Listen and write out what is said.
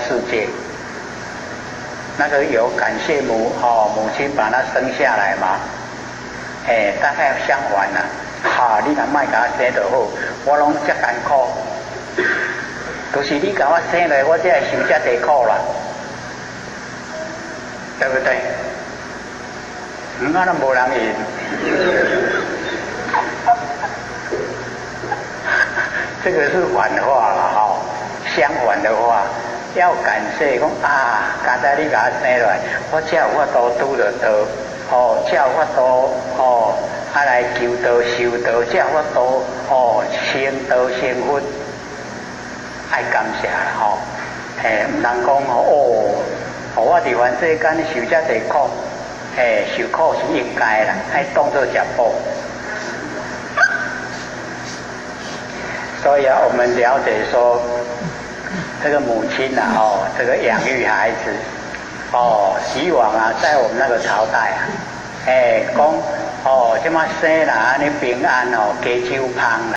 世界。那个有感谢母亲把他生下来嘛，大概相反啦。你若莫甲我生就好，我拢遮艰苦，就是你甲我生来，我才会受遮多苦啦，对不对？那无人应。这个是反话了相反的话，要感谢讲刚才你甲我生来，我才有法度拄着道，才有法度来求道修道，才有法度成道成佛，爱感谢啦唔通讲我伫凡世间受遮多苦，受苦是应该啦，爱当作食补。所以我们了解说，这个母亲这个养育孩子，以往在我们那个朝代讲这么生啦，安尼平安家酒芳啦。